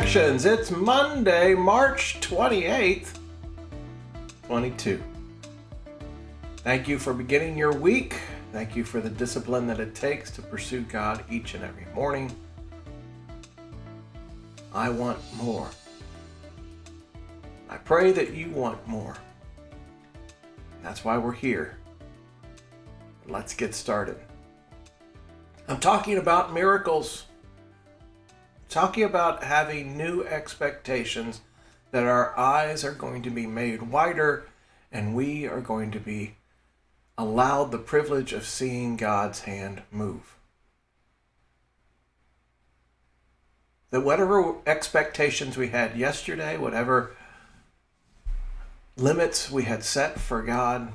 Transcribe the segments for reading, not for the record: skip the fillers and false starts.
Reflections. It's Monday, March 28th, 22. Thank you for beginning your week. Thank you for the discipline that it takes to pursue God each and every morning. I want more. I pray that you want more. That's why we're here. Let's get started. I'm talking about miracles. Talking about having new expectations that our eyes are going to be made wider and we are going to be allowed the privilege of seeing God's hand move. That whatever expectations we had yesterday, whatever limits we had set for God,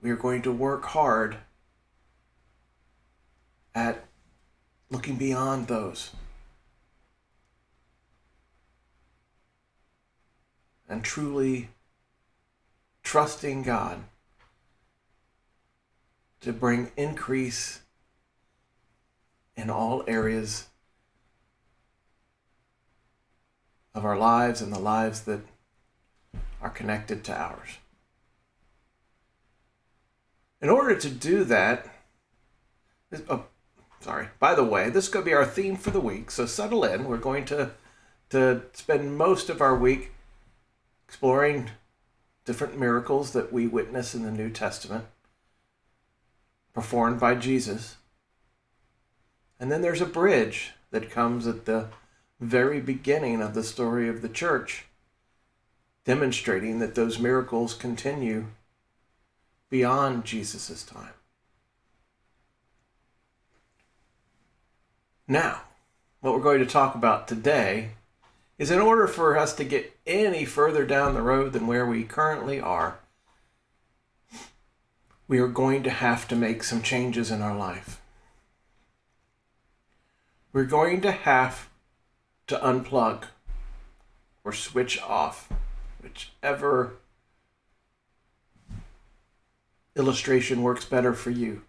we are going to work hard at looking beyond those and truly trusting God to bring increase in all areas of our lives and the lives that are connected to ours. In order to do that, by the way, this is going to be our theme for the week, so settle in. We're going to spend most of our week exploring different miracles that we witness in the New Testament, performed by Jesus. And then there's a bridge that comes at the very beginning of the story of the church, demonstrating that those miracles continue beyond Jesus' time. Now, what we're going to talk about today is in order for us to get any further down the road than where we currently are, we are going to have to make some changes in our life. We're going to have to unplug or switch off, whichever illustration works better for you.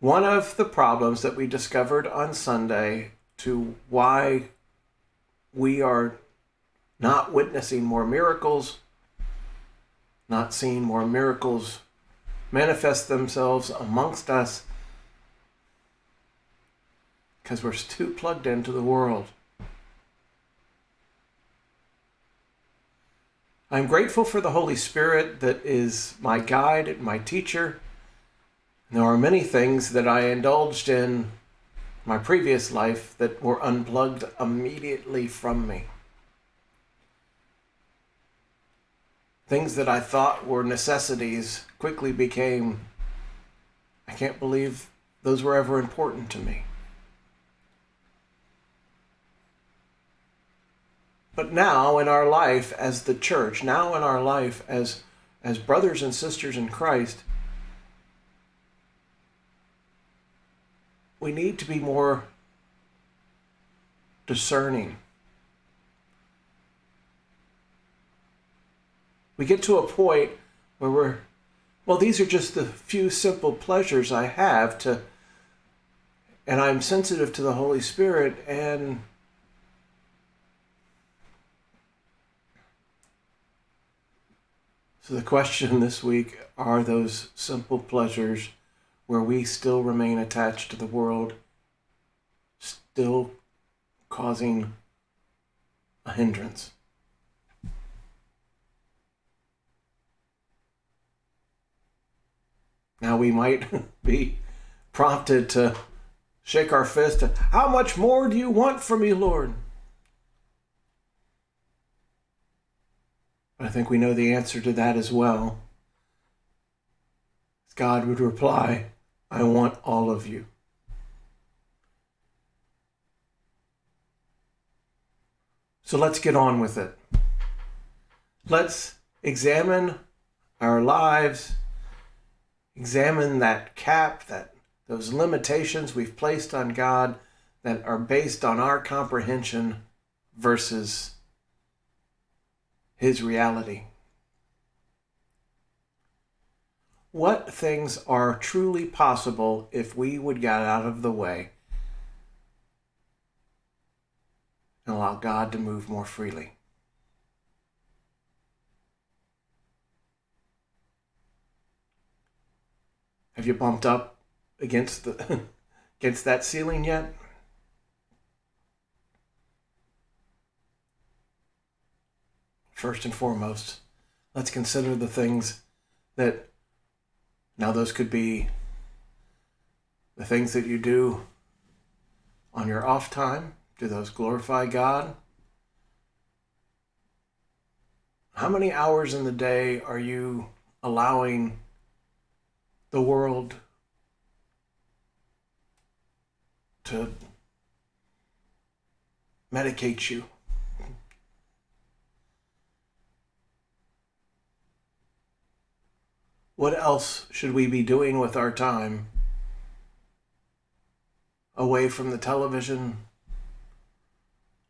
One of the problems that we discovered on Sunday to why we are not witnessing more miracles, not seeing more miracles manifest themselves amongst us, because we're too plugged into the world. I'm grateful for the Holy Spirit that is my guide and my teacher. There are many things that I indulged in my previous life that were unplugged immediately from me. Things that I thought were necessities quickly became, I can't believe those were ever important to me. But now in our life as the church, now in our life as brothers and sisters in Christ, we need to be more discerning. We get to a point where these are just the few simple pleasures I have and I'm sensitive to the Holy Spirit, and so the question this week, are those simple pleasures where we still remain attached to the world, still causing a hindrance? Now we might be prompted to shake our fist at, how much more do you want from me, Lord? But I think we know the answer to that as well. God would reply, I want all of you. So let's get on with it. Let's examine our lives, examine that cap, those limitations we've placed on God that are based on our comprehension versus His reality. What things are truly possible if we would get out of the way allow God to move more freely. Have you bumped up against against that ceiling yet? First and foremost, let's consider the things that, now those could be the things that you do on your off time. Do those glorify God? How many hours in the day are you allowing the world to medicate you? What else should we be doing with our time away from the television,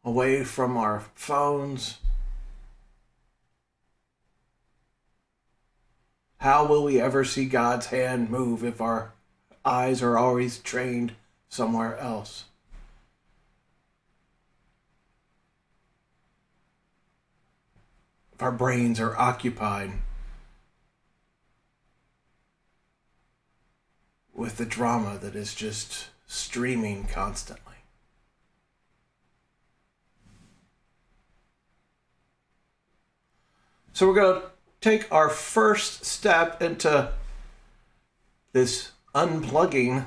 away from our phones? How will we ever see God's hand move if our eyes are always trained somewhere else? If our brains are occupied with the drama that is just streaming constantly. So we're going to take our first step into this unplugging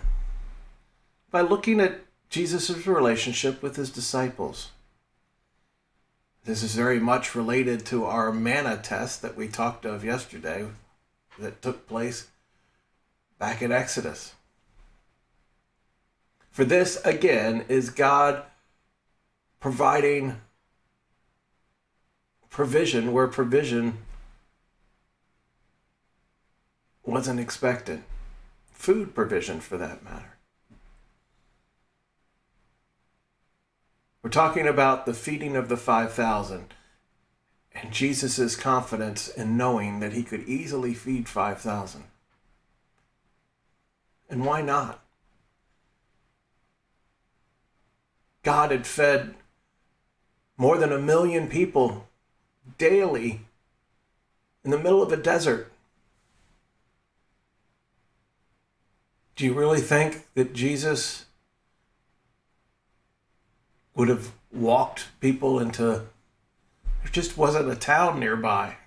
by looking at Jesus' relationship with his disciples. This is very much related to our manna test that we talked of yesterday that took place back in Exodus. For this, again, is God providing provision where provision wasn't expected. Food provision, for that matter. We're talking about the feeding of the 5,000 and Jesus' confidence in knowing that he could easily feed 5,000. And why not? God had fed more than 1 million people daily in the middle of a desert. Do you really think that Jesus would have walked people into, there just wasn't a town nearby?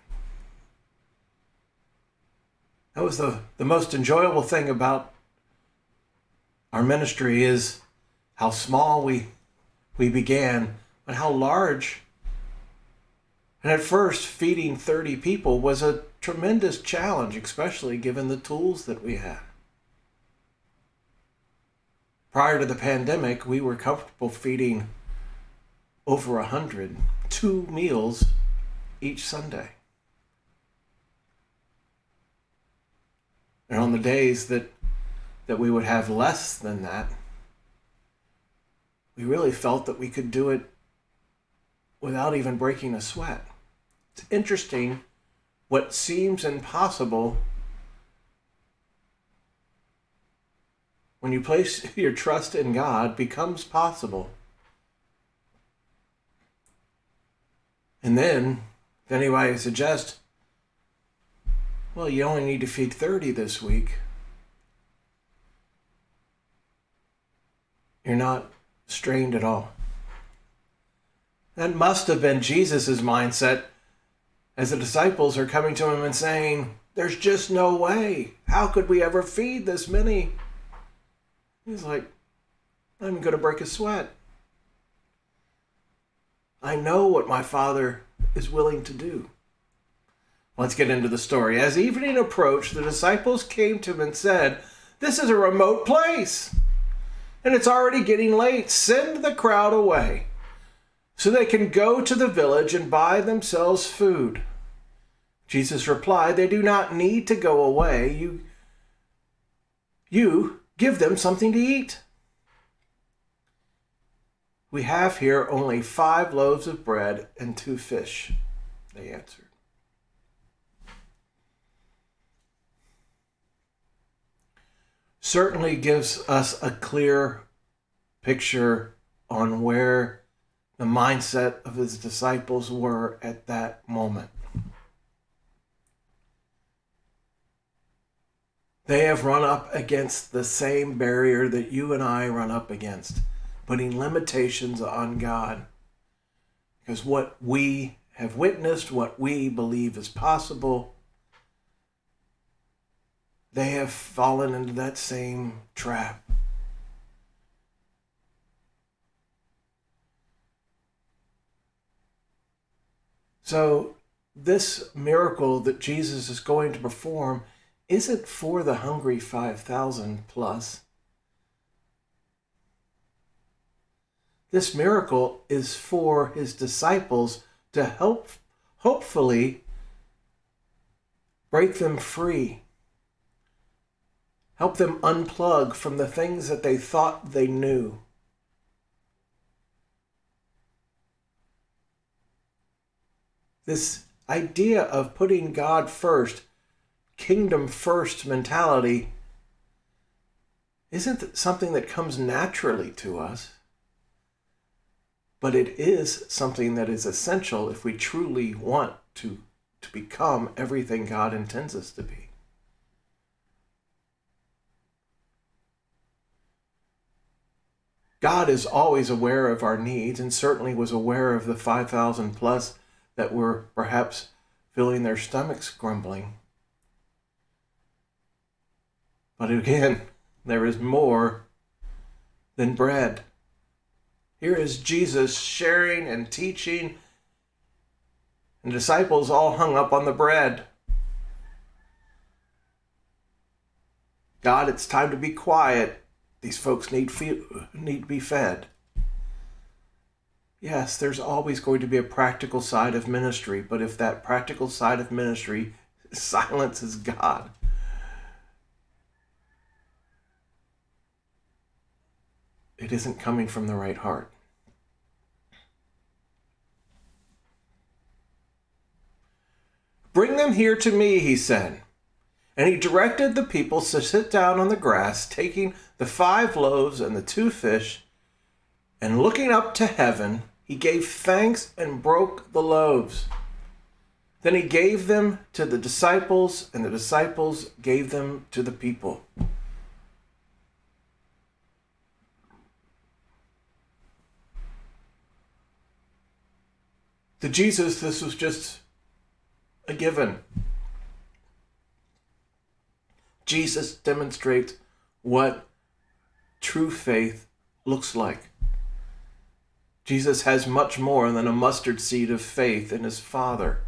That was the most enjoyable thing about our ministry, is how small we began, but how large. And at first, feeding 30 people was a tremendous challenge, especially given the tools that we had. Prior to the pandemic, we were comfortable feeding over 100, 2 meals each Sunday. And on the days that we would have less than that, we really felt that we could do it without even breaking a sweat. It's interesting what seems impossible, when you place your trust in God, becomes possible. And then, if anybody suggests, well, you only need to feed 30 this week, you're not strained at all. That must have been Jesus' mindset as the disciples are coming to him and saying, there's just no way. How could we ever feed this many? He's like, I'm going to break a sweat. I know what my Father is willing to do. Let's get into the story. As evening approached, the disciples came to him and said, this is a remote place, and it's already getting late. Send the crowd away so they can go to the village and buy themselves food. Jesus replied, they do not need to go away. You give them something to eat. We have here only 5 loaves of bread and 2 fish, they answered. Certainly gives us a clear picture on where the mindset of his disciples were at that moment. They have run up against the same barrier that you and I run up against, putting limitations on God. Because what we have witnessed, what we believe is possible, they have fallen into that same trap. So this miracle that Jesus is going to perform isn't for the hungry 5,000 plus. This miracle is for his disciples to help, hopefully, break them free. Help them unplug from the things that they thought they knew. This idea of putting God first, kingdom first mentality, isn't something that comes naturally to us, but it is something that is essential if we truly want to become everything God intends us to be. God is always aware of our needs, and certainly was aware of the 5,000 plus that were perhaps feeling their stomachs grumbling. But again, there is more than bread. Here is Jesus sharing and teaching, and the disciples all hung up on the bread. God, it's time to be quiet. These folks need to be fed. Yes, there's always going to be a practical side of ministry, but if that practical side of ministry silences God, it isn't coming from the right heart. Bring them here to me, he said. And he directed the people to sit down on the grass, taking the 5 loaves and the 2 fish, and looking up to heaven, he gave thanks and broke the loaves. Then he gave them to the disciples, and the disciples gave them to the people. To Jesus, this was just a given. Jesus demonstrates what true faith looks like. Jesus has much more than a mustard seed of faith in his Father.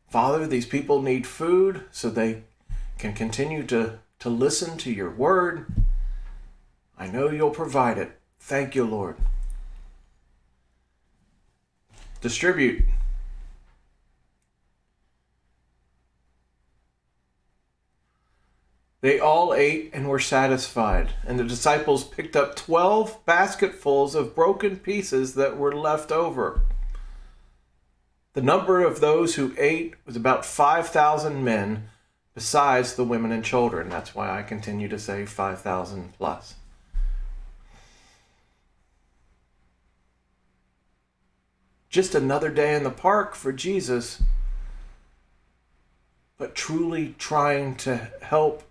Father, these people need food so they can continue to listen to your word. I know you'll provide it. Thank you, Lord. Distribute. They all ate and were satisfied, and the disciples picked up 12 basketfuls of broken pieces that were left over. The number of those who ate was about 5,000 men, besides the women and children. That's why I continue to say 5,000 plus. Just another day in the park for Jesus, but truly trying to help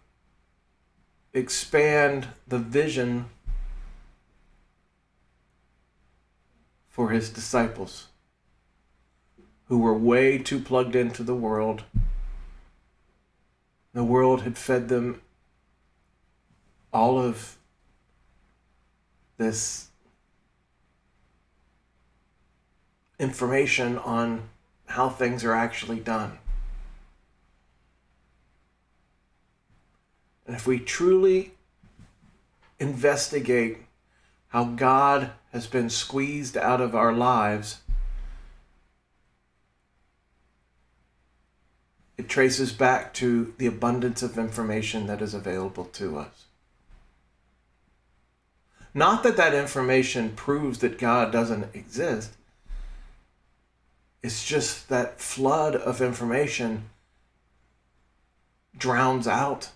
expand the vision for his disciples, who were way too plugged into the world. The world had fed them all of this information on how things are actually done. And if we truly investigate how God has been squeezed out of our lives, it traces back to the abundance of information that is available to us. Not that that information proves that God doesn't exist. It's just that flood of information drowns out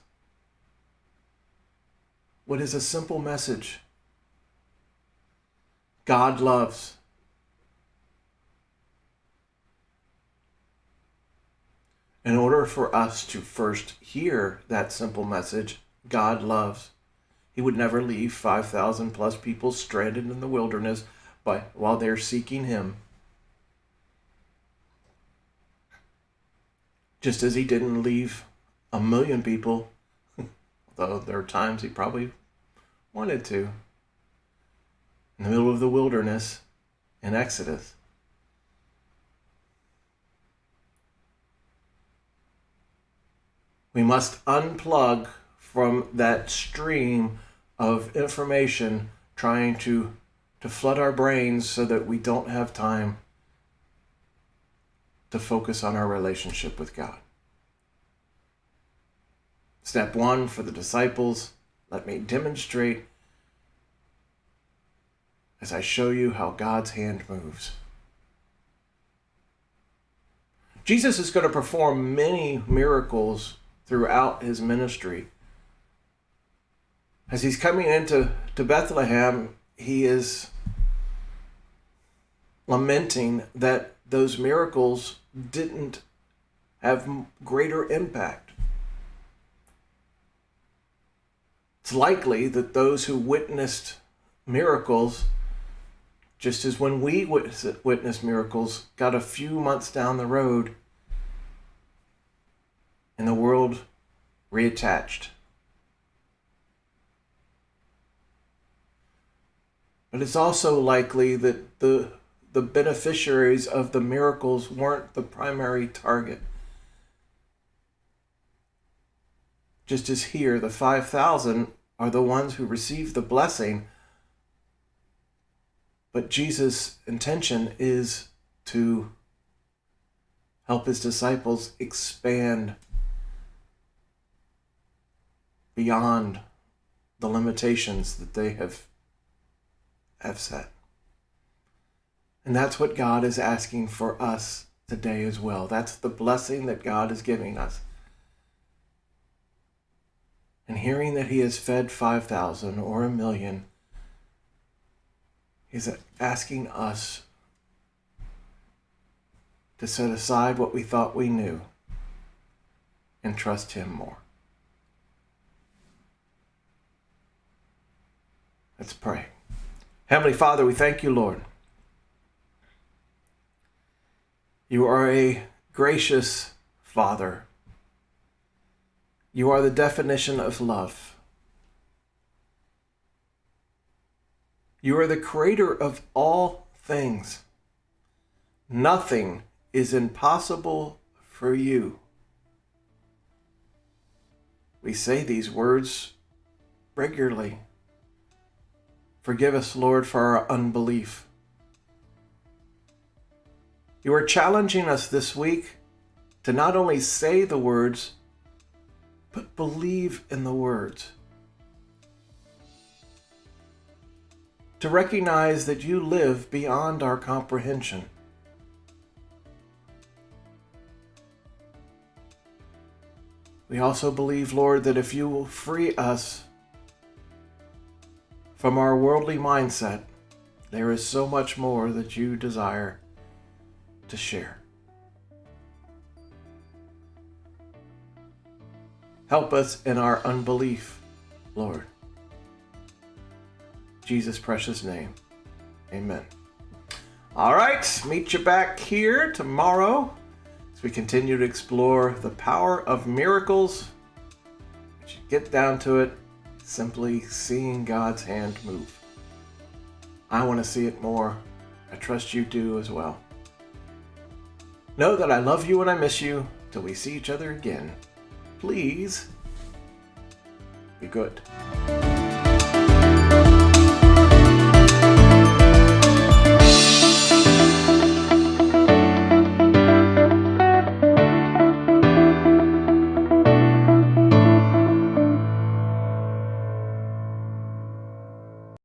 what is a simple message God loves. In order for us to first hear that simple message, God loves, He would never leave 5,000 plus people stranded in the wilderness while they're seeking Him. Just as He didn't leave 1 million people, though there are times He probably wanted to, in the middle of the wilderness in Exodus. We must unplug from that stream of information trying to flood our brains so that we don't have time to focus on our relationship with God. Step 1 for the disciples, let me demonstrate as I show you how God's hand moves. Jesus is going to perform many miracles throughout His ministry. As He's coming into Bethlehem, He is lamenting that those miracles didn't have greater impact. It's likely that those who witnessed miracles, just as when we witness miracles, got a few months down the road and the world reattached. But it's also likely that the beneficiaries of the miracles weren't the primary target. Just as here, the 5,000 are the ones who received the blessing, but Jesus' intention is to help His disciples expand beyond the limitations that they have set. And that's what God is asking for us today as well. That's the blessing that God is giving us. And hearing that He has fed 5,000 or 1 million, He's asking us to set aside what we thought we knew and trust Him more. Let's pray. Heavenly Father, we thank you, Lord. You are a gracious Father. You are the definition of love. You are the creator of all things. Nothing is impossible for you. We say these words regularly. Forgive us, Lord, for our unbelief. You are challenging us this week to not only say the words, but believe in the words. To recognize that you live beyond our comprehension. We also believe, Lord, that if you will free us from our worldly mindset, there is so much more that you desire to share. Help us in our unbelief, Lord. In Jesus' precious name, amen. All right, meet you back here tomorrow as we continue to explore the power of miracles. As you get down to it, simply seeing God's hand move. I want to see it more. I trust you do as well. Know that I love you and I miss you. Till we see each other again, please be good.